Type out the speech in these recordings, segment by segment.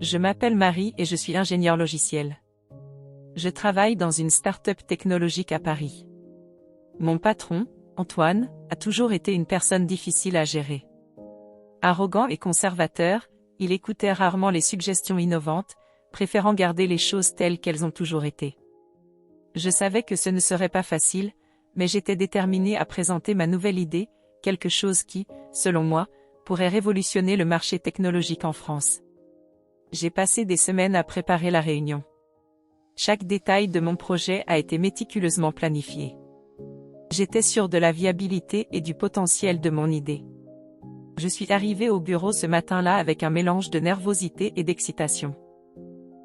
Je m'appelle Marie et je suis ingénieure logiciel. Je travaille dans une start-up technologique à Paris. Mon patron, Antoine, a toujours été une personne difficile à gérer. Arrogant et conservateur, il écoutait rarement les suggestions innovantes, préférant garder les choses telles qu'elles ont toujours été. Je savais que ce ne serait pas facile, mais j'étais déterminée à présenter ma nouvelle idée, quelque chose qui, selon moi, pourrait révolutionner le marché technologique en France. J'ai passé des semaines à préparer la réunion. Chaque détail de mon projet a été méticuleusement planifié. J'étais sûre de la viabilité et du potentiel de mon idée. Je suis arrivée au bureau ce matin-là avec un mélange de nervosité et d'excitation.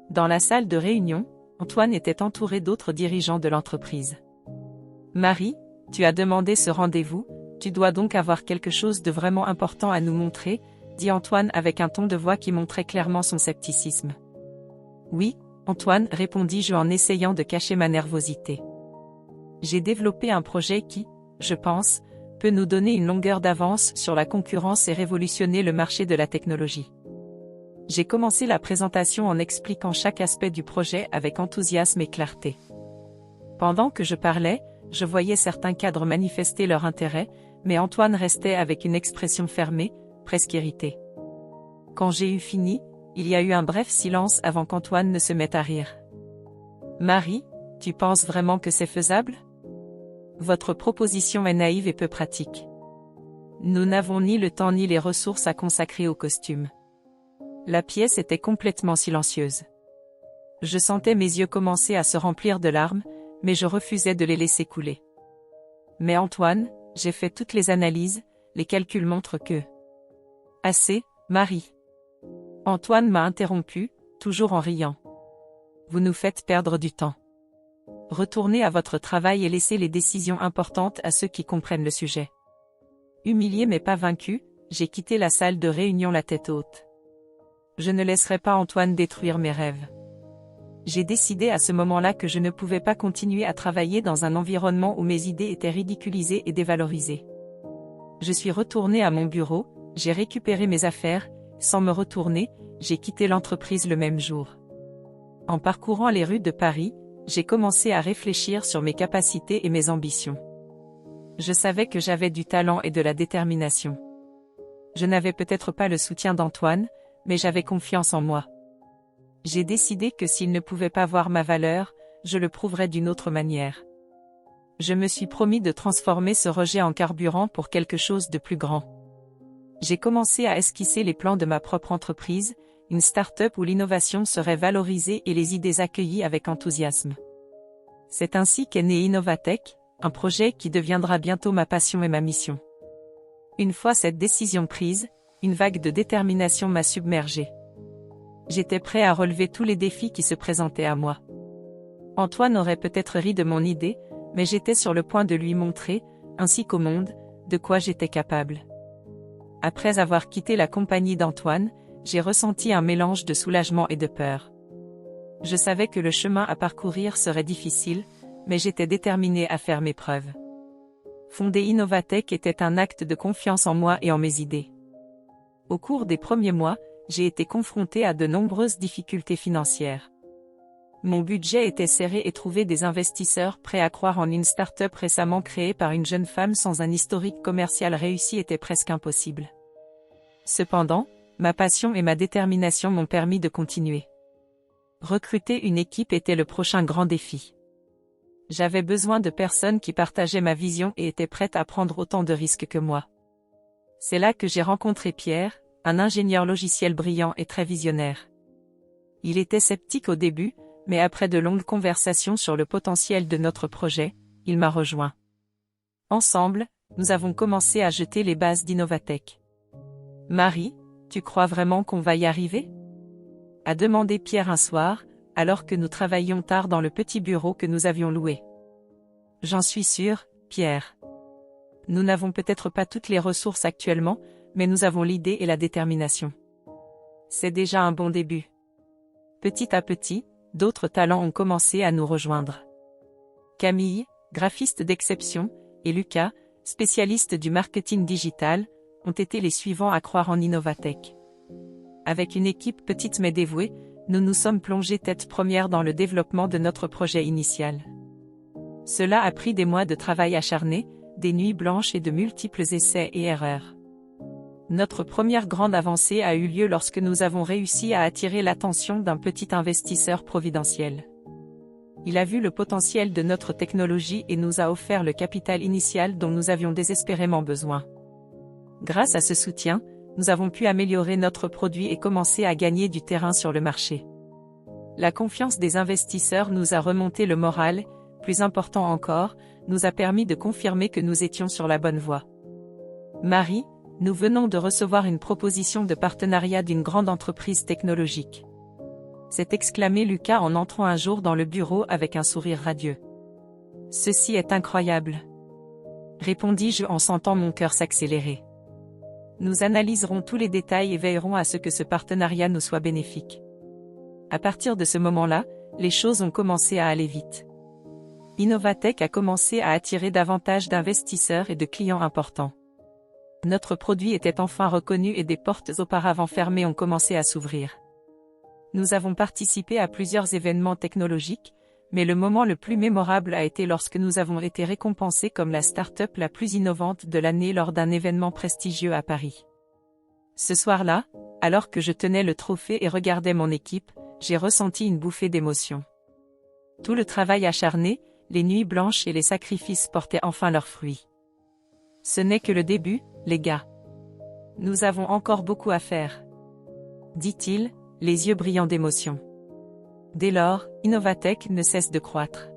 Dans la salle de réunion, Antoine était entouré d'autres dirigeants de l'entreprise. « Marie, tu as demandé ce rendez-vous, tu dois donc avoir quelque chose de vraiment important à nous montrer », dit Antoine avec un ton de voix qui montrait clairement son scepticisme. « Oui, Antoine, répondis-je en essayant de cacher ma nervosité. J'ai développé un projet qui, je pense, peut nous donner une longueur d'avance sur la concurrence et révolutionner le marché de la technologie. » J'ai commencé la présentation en expliquant chaque aspect du projet avec enthousiasme et clarté. Pendant que je parlais, je voyais certains cadres manifester leur intérêt, mais Antoine restait avec une expression fermée, presque irrité. Quand j'ai eu fini, il y a eu un bref silence avant qu'Antoine ne se mette à rire. « Marie, tu penses vraiment que c'est faisable ? Votre proposition est naïve et peu pratique. Nous n'avons ni le temps ni les ressources à consacrer au costume. » La pièce était complètement silencieuse. Je sentais mes yeux commencer à se remplir de larmes, mais je refusais de les laisser couler. « Mais Antoine, j'ai fait toutes les analyses, les calculs montrent que… » « Assez, Marie. » Antoine m'a interrompu, toujours en riant. « Vous nous faites perdre du temps. Retournez à votre travail et laissez les décisions importantes à ceux qui comprennent le sujet. » Humilié mais pas vaincu, j'ai quitté la salle de réunion la tête haute. Je ne laisserai pas Antoine détruire mes rêves. J'ai décidé à ce moment-là que je ne pouvais pas continuer à travailler dans un environnement où mes idées étaient ridiculisées et dévalorisées. Je suis retournée à mon bureau, j'ai récupéré mes affaires, sans me retourner, j'ai quitté l'entreprise le même jour. En parcourant les rues de Paris, j'ai commencé à réfléchir sur mes capacités et mes ambitions. Je savais que j'avais du talent et de la détermination. Je n'avais peut-être pas le soutien d'Antoine, mais j'avais confiance en moi. J'ai décidé que s'il ne pouvait pas voir ma valeur, je le prouverais d'une autre manière. Je me suis promis de transformer ce rejet en carburant pour quelque chose de plus grand. J'ai commencé à esquisser les plans de ma propre entreprise, une start-up où l'innovation serait valorisée et les idées accueillies avec enthousiasme. C'est ainsi qu'est né Innovatech, un projet qui deviendra bientôt ma passion et ma mission. Une fois cette décision prise, une vague de détermination m'a submergé. J'étais prêt à relever tous les défis qui se présentaient à moi. Antoine aurait peut-être ri de mon idée, mais j'étais sur le point de lui montrer, ainsi qu'au monde, de quoi j'étais capable. Après avoir quitté la compagnie d'Antoine, j'ai ressenti un mélange de soulagement et de peur. Je savais que le chemin à parcourir serait difficile, mais j'étais déterminée à faire mes preuves. Fonder Innovatech était un acte de confiance en moi et en mes idées. Au cours des premiers mois, j'ai été confrontée à de nombreuses difficultés financières. Mon budget était serré et trouver des investisseurs prêts à croire en une start-up récemment créée par une jeune femme sans un historique commercial réussi était presque impossible. Cependant, ma passion et ma détermination m'ont permis de continuer. Recruter une équipe était le prochain grand défi. J'avais besoin de personnes qui partageaient ma vision et étaient prêtes à prendre autant de risques que moi. C'est là que j'ai rencontré Pierre, un ingénieur logiciel brillant et très visionnaire. Il était sceptique au début, mais après de longues conversations sur le potentiel de notre projet, il m'a rejoint. Ensemble, nous avons commencé à jeter les bases d'Innovatech. « Marie, tu crois vraiment qu'on va y arriver ?» a demandé Pierre un soir, alors que nous travaillions tard dans le petit bureau que nous avions loué. « J'en suis sûr, Pierre. Nous n'avons peut-être pas toutes les ressources actuellement, mais nous avons l'idée et la détermination. C'est déjà un bon début. » Petit à petit, d'autres talents ont commencé à nous rejoindre. Camille, graphiste d'exception, et Lucas, spécialiste du marketing digital, ont été les suivants à croire en Innovatech. Avec une équipe petite mais dévouée, nous nous sommes plongés tête première dans le développement de notre projet initial. Cela a pris des mois de travail acharné, des nuits blanches et de multiples essais et erreurs. Notre première grande avancée a eu lieu lorsque nous avons réussi à attirer l'attention d'un petit investisseur providentiel. Il a vu le potentiel de notre technologie et nous a offert le capital initial dont nous avions désespérément besoin. Grâce à ce soutien, nous avons pu améliorer notre produit et commencer à gagner du terrain sur le marché. La confiance des investisseurs nous a remonté le moral, plus important encore, nous a permis de confirmer que nous étions sur la bonne voie. Marie, nous venons de recevoir une proposition de partenariat d'une grande entreprise technologique. S'est exclamé Lucas en entrant un jour dans le bureau avec un sourire radieux. Ceci est incroyable, répondis-je en sentant mon cœur s'accélérer. Nous analyserons tous les détails et veillerons à ce que ce partenariat nous soit bénéfique. À partir de ce moment-là, les choses ont commencé à aller vite. Innovatech a commencé à attirer davantage d'investisseurs et de clients importants. Notre produit était enfin reconnu et des portes auparavant fermées ont commencé à s'ouvrir. Nous avons participé à plusieurs événements technologiques, mais le moment le plus mémorable a été lorsque nous avons été récompensés comme la start-up la plus innovante de l'année lors d'un événement prestigieux à Paris. Ce soir-là, alors que je tenais le trophée et regardais mon équipe, j'ai ressenti une bouffée d'émotion. Tout le travail acharné, les nuits blanches et les sacrifices portaient enfin leurs fruits. Ce n'est que le début, les gars. Nous avons encore beaucoup à faire, dit-il, les yeux brillants d'émotion. Dès lors, Innovatech ne cesse de croître.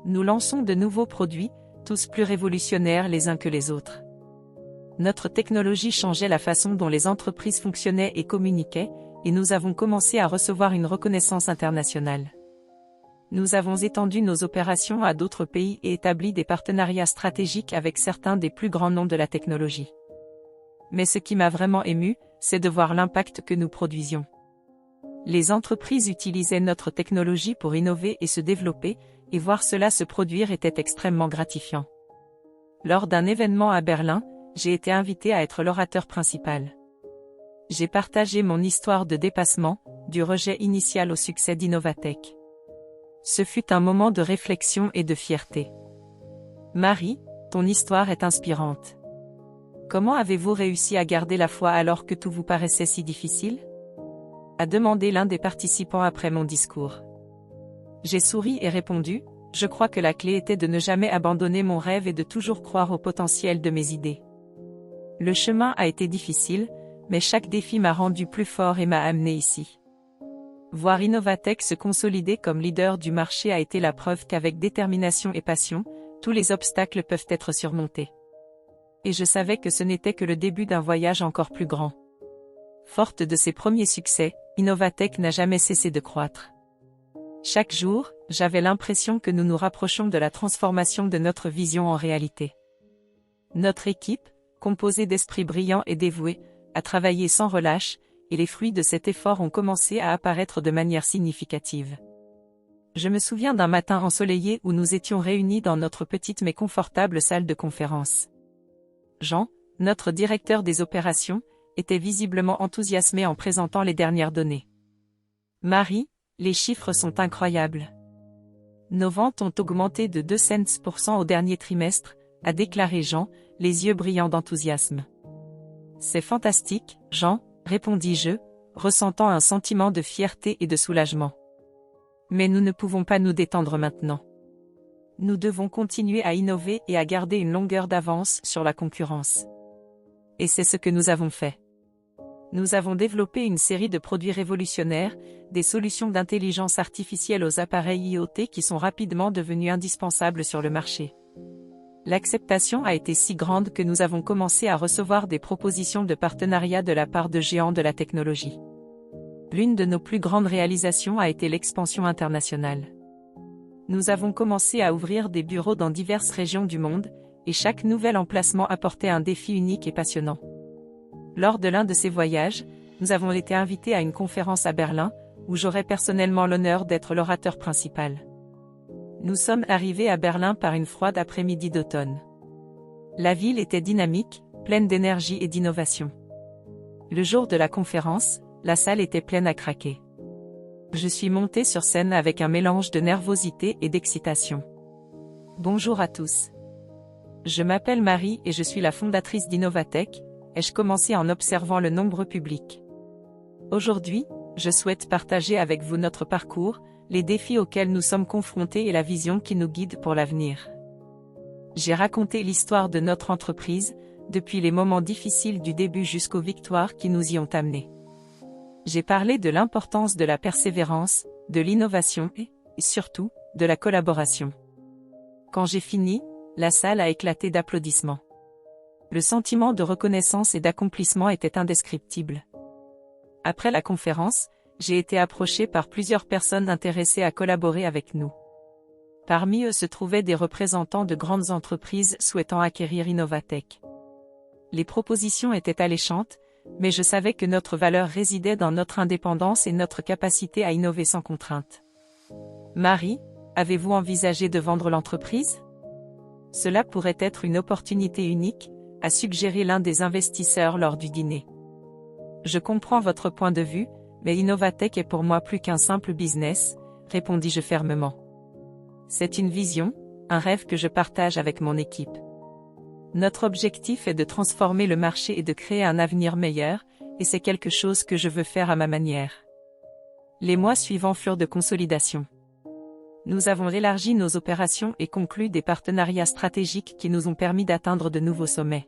Nous lançons de nouveaux produits, tous plus révolutionnaires les uns que les autres. Notre technologie changeait la façon dont les entreprises fonctionnaient et communiquaient, et nous avons commencé à recevoir une reconnaissance internationale. Nous avons étendu nos opérations à d'autres pays et établi des partenariats stratégiques avec certains des plus grands noms de la technologie. Mais ce qui m'a vraiment ému, c'est de voir l'impact que nous produisions. Les entreprises utilisaient notre technologie pour innover et se développer, et voir cela se produire était extrêmement gratifiant. Lors d'un événement à Berlin, j'ai été invité à être l'orateur principal. J'ai partagé mon histoire de dépassement, du rejet initial au succès d'Innovatech. Ce fut un moment de réflexion et de fierté. Marie, ton histoire est inspirante. Comment avez-vous réussi à garder la foi alors que tout vous paraissait si difficile ? A demandé l'un des participants après mon discours. J'ai souri et répondu, je crois que la clé était de ne jamais abandonner mon rêve et de toujours croire au potentiel de mes idées. Le chemin a été difficile, mais chaque défi m'a rendu plus fort et m'a amené ici. Voir Innovatech se consolider comme leader du marché a été la preuve qu'avec détermination et passion, tous les obstacles peuvent être surmontés. Et je savais que ce n'était que le début d'un voyage encore plus grand. Forte de ses premiers succès, Innovatech n'a jamais cessé de croître. Chaque jour, j'avais l'impression que nous nous rapprochons de la transformation de notre vision en réalité. Notre équipe, composée d'esprits brillants et dévoués, a travaillé sans relâche, et les fruits de cet effort ont commencé à apparaître de manière significative. Je me souviens d'un matin ensoleillé où nous étions réunis dans notre petite mais confortable salle de conférence. Jean, notre directeur des opérations, était visiblement enthousiasmé en présentant les dernières données. Marie, les chiffres sont incroyables. Nos ventes ont augmenté de 200% au dernier trimestre, a déclaré Jean, les yeux brillants d'enthousiasme. C'est fantastique, Jean, répondis-je, ressentant un sentiment de fierté et de soulagement. Mais nous ne pouvons pas nous détendre maintenant. Nous devons continuer à innover et à garder une longueur d'avance sur la concurrence. Et c'est ce que nous avons fait. Nous avons développé une série de produits révolutionnaires, des solutions d'intelligence artificielle aux appareils IoT qui sont rapidement devenus indispensables sur le marché. L'acceptation a été si grande que nous avons commencé à recevoir des propositions de partenariat de la part de géants de la technologie. L'une de nos plus grandes réalisations a été l'expansion internationale. Nous avons commencé à ouvrir des bureaux dans diverses régions du monde, et chaque nouvel emplacement apportait un défi unique et passionnant. Lors de l'un de ces voyages, nous avons été invités à une conférence à Berlin, où j'aurais personnellement l'honneur d'être l'orateur principal. Nous sommes arrivés à Berlin par une froide après-midi d'automne. La ville était dynamique, pleine d'énergie et d'innovation. Le jour de la conférence, la salle était pleine à craquer. Je suis montée sur scène avec un mélange de nervosité et d'excitation. Bonjour à tous. Je m'appelle Marie et je suis la fondatrice d'Innovatech, ai-je commencé en observant le nombre public. Aujourd'hui, je souhaite partager avec vous notre parcours, les défis auxquels nous sommes confrontés et la vision qui nous guide pour l'avenir. J'ai raconté l'histoire de notre entreprise, depuis les moments difficiles du début jusqu'aux victoires qui nous y ont amenés. J'ai parlé de l'importance de la persévérance, de l'innovation et, surtout, de la collaboration. Quand j'ai fini, la salle a éclaté d'applaudissements. Le sentiment de reconnaissance et d'accomplissement était indescriptible. Après la conférence, j'ai été approché par plusieurs personnes intéressées à collaborer avec nous. Parmi eux se trouvaient des représentants de grandes entreprises souhaitant acquérir Innovatech. Les propositions étaient alléchantes, mais je savais que notre valeur résidait dans notre indépendance et notre capacité à innover sans contrainte. Marie, avez-vous envisagé de vendre l'entreprise? Cela pourrait être une opportunité unique, a suggéré l'un des investisseurs lors du dîner. Je comprends votre point de vue, mais Innovatech est pour moi plus qu'un simple business, répondis-je fermement. C'est une vision, un rêve que je partage avec mon équipe. Notre objectif est de transformer le marché et de créer un avenir meilleur, et c'est quelque chose que je veux faire à ma manière. Les mois suivants furent de consolidation. Nous avons élargi nos opérations et conclu des partenariats stratégiques qui nous ont permis d'atteindre de nouveaux sommets.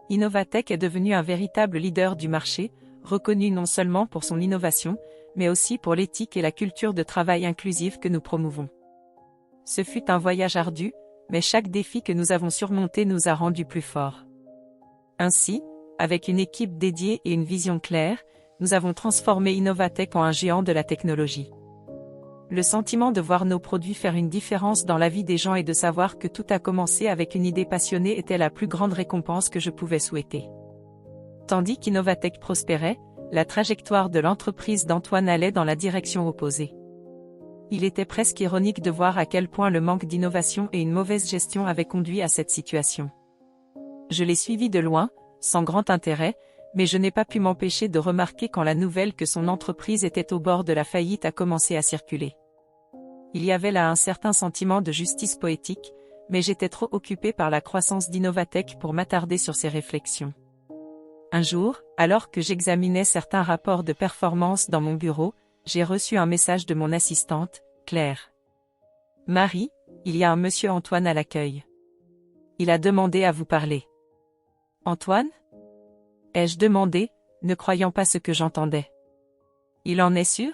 Innovatech est devenu un véritable leader du marché, reconnu non seulement pour son innovation, mais aussi pour l'éthique et la culture de travail inclusive que nous promouvons. Ce fut un voyage ardu, mais chaque défi que nous avons surmonté nous a rendus plus forts. Ainsi, avec une équipe dédiée et une vision claire, nous avons transformé Innovatech en un géant de la technologie. Le sentiment de voir nos produits faire une différence dans la vie des gens et de savoir que tout a commencé avec une idée passionnée était la plus grande récompense que je pouvais souhaiter. Tandis qu'Innovatech prospérait, la trajectoire de l'entreprise d'Antoine allait dans la direction opposée. Il était presque ironique de voir à quel point le manque d'innovation et une mauvaise gestion avaient conduit à cette situation. Je l'ai suivi de loin, sans grand intérêt, mais je n'ai pas pu m'empêcher de remarquer quand la nouvelle que son entreprise était au bord de la faillite a commencé à circuler. Il y avait là un certain sentiment de justice poétique, mais j'étais trop occupé par la croissance d'Innovatech pour m'attarder sur ces réflexions. Un jour, alors que j'examinais certains rapports de performance dans mon bureau, j'ai reçu un message de mon assistante, Claire. Marie, il y a un monsieur Antoine à l'accueil. Il a demandé à vous parler. Antoine? Ai-je demandé, ne croyant pas ce que j'entendais. Il en est sûr?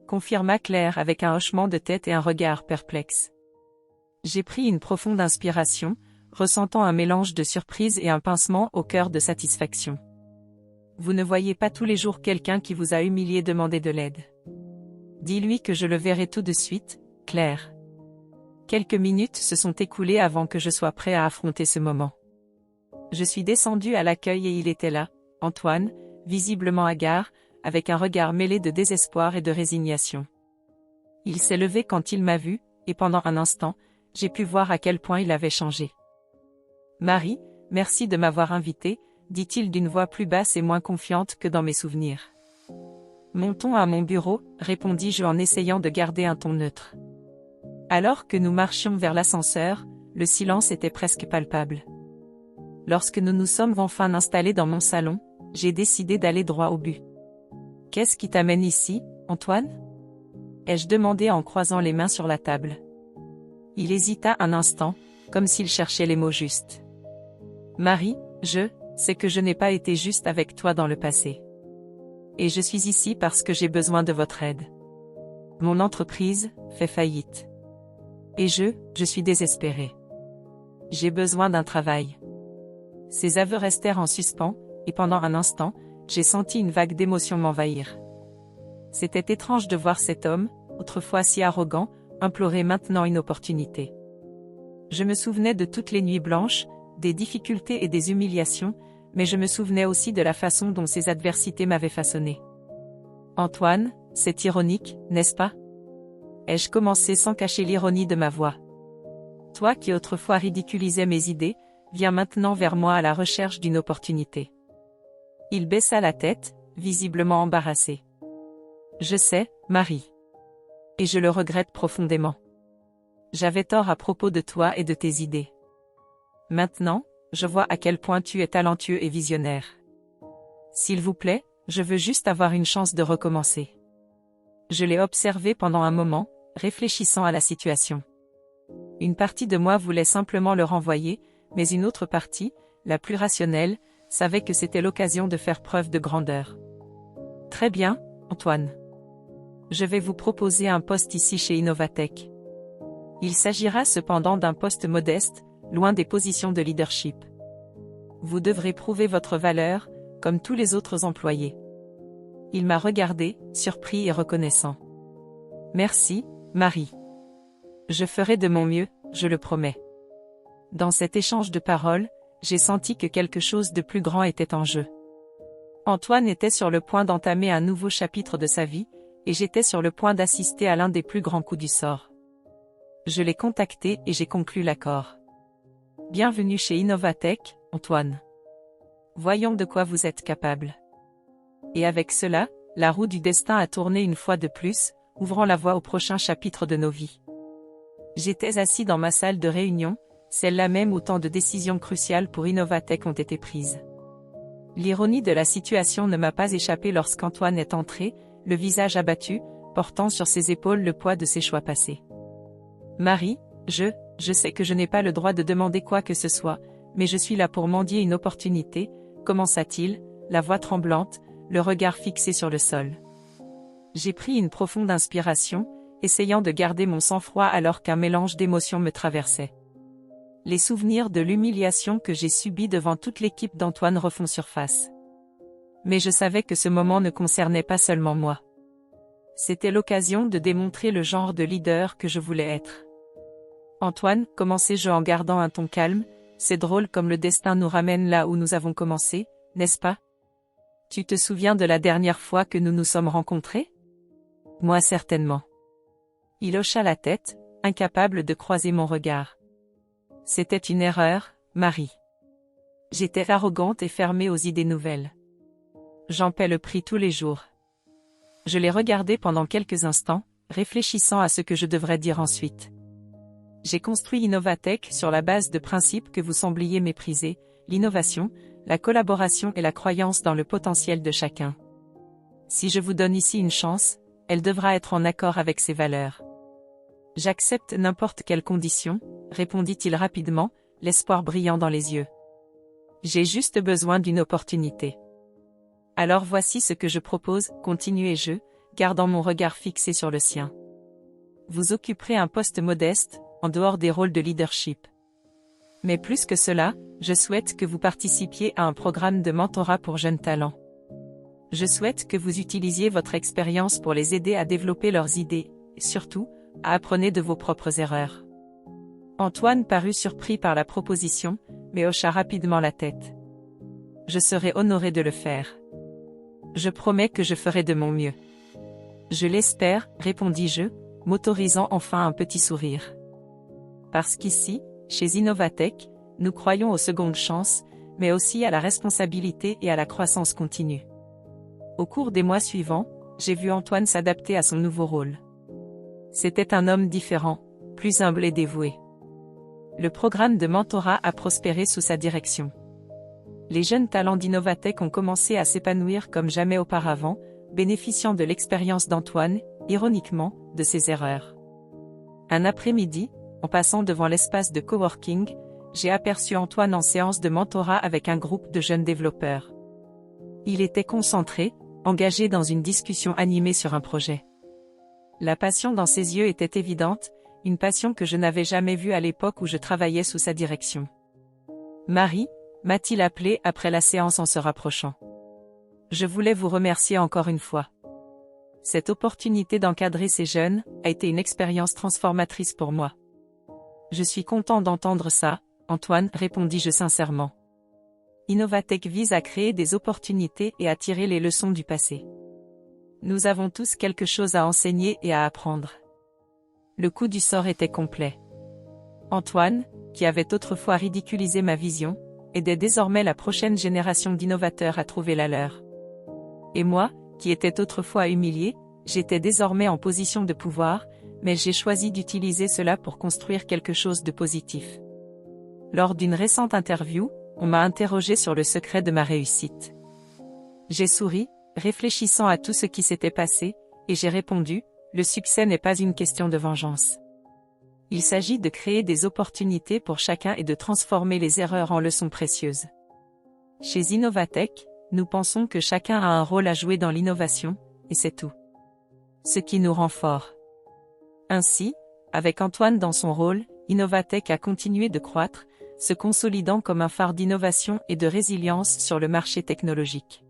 Confirma Claire avec un hochement de tête et un regard perplexe. J'ai pris une profonde inspiration, ressentant un mélange de surprise et un pincement au cœur de satisfaction. Vous ne voyez pas tous les jours quelqu'un qui vous a humilié demander de l'aide. Dis-lui que je le verrai tout de suite, Claire. Quelques minutes se sont écoulées avant que je sois prêt à affronter ce moment. Je suis descendu à l'accueil et il était là, Antoine, visiblement hagard, avec un regard mêlé de désespoir et de résignation. Il s'est levé quand il m'a vu, et pendant un instant, j'ai pu voir à quel point il avait changé. Marie, merci de m'avoir invité, dit-il d'une voix plus basse et moins confiante que dans mes souvenirs. Montons à mon bureau, répondis-je en essayant de garder un ton neutre. Alors que nous marchions vers l'ascenseur, le silence était presque palpable. Lorsque nous nous sommes enfin installés dans mon salon, j'ai décidé d'aller droit au but. Qu'est-ce qui t'amène ici, Antoine? Ai-je demandé en croisant les mains sur la table. Il hésita un instant, comme s'il cherchait les mots justes. Marie, c'est que je n'ai pas été juste avec toi dans le passé. Et je suis ici parce que j'ai besoin de votre aide. Mon entreprise fait faillite. Et je suis désespéré. J'ai besoin d'un travail. Ces aveux restèrent en suspens, et pendant un instant, j'ai senti une vague d'émotion m'envahir. C'était étrange de voir cet homme, autrefois si arrogant, implorer maintenant une opportunité. Je me souvenais de toutes les nuits blanches, des difficultés et des humiliations, mais je me souvenais aussi de la façon dont ces adversités m'avaient façonné. Antoine, c'est ironique, n'est-ce pas? Ai-je commencé sans cacher l'ironie de ma voix. Toi qui autrefois ridiculisais mes idées, viens maintenant vers moi à la recherche d'une opportunité. Il baissa la tête, visiblement embarrassé. Je sais, Marie. Et je le regrette profondément. J'avais tort à propos de toi et de tes idées. Maintenant, je vois à quel point tu es talentueux et visionnaire. S'il vous plaît, je veux juste avoir une chance de recommencer. Je l'ai observé pendant un moment, réfléchissant à la situation. Une partie de moi voulait simplement le renvoyer, mais une autre partie, la plus rationnelle, savait que c'était l'occasion de faire preuve de grandeur. Très bien, Antoine. Je vais vous proposer un poste ici chez Innovatech. Il s'agira cependant d'un poste modeste, loin des positions de leadership. Vous devrez prouver votre valeur, comme tous les autres employés. Il m'a regardé, surpris et reconnaissant. Merci, Marie. Je ferai de mon mieux, je le promets. Dans cet échange de paroles, j'ai senti que quelque chose de plus grand était en jeu. Antoine était sur le point d'entamer un nouveau chapitre de sa vie, et j'étais sur le point d'assister à l'un des plus grands coups du sort. Je l'ai contacté et j'ai conclu l'accord. Bienvenue chez Innovatech, Antoine. Voyons de quoi vous êtes capable. Et avec cela, la roue du destin a tourné une fois de plus, ouvrant la voie au prochain chapitre de nos vies. J'étais assis dans ma salle de réunion, celle-là même où tant de décisions cruciales pour Innovatech ont été prises. L'ironie de la situation ne m'a pas échappé lorsqu'Antoine est entré, le visage abattu, portant sur ses épaules le poids de ses choix passés. Marie, je sais que je n'ai pas le droit de demander quoi que ce soit, mais je suis là pour mendier une opportunité, commença-t-il, la voix tremblante, le regard fixé sur le sol. J'ai pris une profonde inspiration, essayant de garder mon sang-froid alors qu'un mélange d'émotions me traversait. Les souvenirs de l'humiliation que j'ai subie devant toute l'équipe d'Antoine refont surface. Mais je savais que ce moment ne concernait pas seulement moi. C'était l'occasion de démontrer le genre de leader que je voulais être. Antoine, commençai-je en gardant un ton calme, c'est drôle comme le destin nous ramène là où nous avons commencé, n'est-ce pas? Tu te souviens de la dernière fois que nous nous sommes rencontrés? Moi certainement. Il hocha la tête, incapable de croiser mon regard. C'était une erreur, Marie. J'étais arrogante et fermée aux idées nouvelles. J'en paie le prix tous les jours. Je l'ai regardé pendant quelques instants, réfléchissant à ce que je devrais dire ensuite. J'ai construit Innovatech sur la base de principes que vous sembliez mépriser, l'innovation, la collaboration et la croyance dans le potentiel de chacun. Si je vous donne ici une chance, elle devra être en accord avec ces valeurs. J'accepte n'importe quelle condition, répondit-il rapidement, l'espoir brillant dans les yeux. J'ai juste besoin d'une opportunité. Alors voici ce que je propose, continuai-je, gardant mon regard fixé sur le sien. Vous occuperez un poste modeste, en dehors des rôles de leadership. Mais plus que cela, je souhaite que vous participiez à un programme de mentorat pour jeunes talents. Je souhaite que vous utilisiez votre expérience pour les aider à développer leurs idées, et surtout, à apprendre de vos propres erreurs. Antoine parut surpris par la proposition, mais hocha rapidement la tête. Je serai honoré de le faire. Je promets que je ferai de mon mieux. Je l'espère, répondis-je, m'autorisant enfin un petit sourire. Parce qu'ici, chez Innovatech, nous croyons aux secondes chances, mais aussi à la responsabilité et à la croissance continue. Au cours des mois suivants, j'ai vu Antoine s'adapter à son nouveau rôle. C'était un homme différent, plus humble et dévoué. Le programme de mentorat a prospéré sous sa direction. Les jeunes talents d'Innovatech ont commencé à s'épanouir comme jamais auparavant, bénéficiant de l'expérience d'Antoine, ironiquement, de ses erreurs. Un après-midi, en passant devant l'espace de coworking, j'ai aperçu Antoine en séance de mentorat avec un groupe de jeunes développeurs. Il était concentré, engagé dans une discussion animée sur un projet. La passion dans ses yeux était évidente, une passion que je n'avais jamais vue à l'époque où je travaillais sous sa direction. Marie, m'a-t-il appelé après la séance en se rapprochant. Je voulais vous remercier encore une fois. Cette opportunité d'encadrer ces jeunes a été une expérience transformatrice pour moi. Je suis content d'entendre ça, Antoine, répondis-je sincèrement. Innovatech vise à créer des opportunités et à tirer les leçons du passé. Nous avons tous quelque chose à enseigner et à apprendre. Le coup du sort était complet. Antoine, qui avait autrefois ridiculisé ma vision, aidait désormais la prochaine génération d'innovateurs à trouver la leur. Et moi, qui étais autrefois humilié, j'étais désormais en position de pouvoir, mais j'ai choisi d'utiliser cela pour construire quelque chose de positif. Lors d'une récente interview, on m'a interrogé sur le secret de ma réussite. J'ai souri, réfléchissant à tout ce qui s'était passé, et j'ai répondu, le succès n'est pas une question de vengeance. Il s'agit de créer des opportunités pour chacun et de transformer les erreurs en leçons précieuses. Chez Innovatech, nous pensons que chacun a un rôle à jouer dans l'innovation, et c'est tout. Ce qui nous rend forts. Ainsi, avec Antoine dans son rôle, Innovatech a continué de croître, se consolidant comme un phare d'innovation et de résilience sur le marché technologique.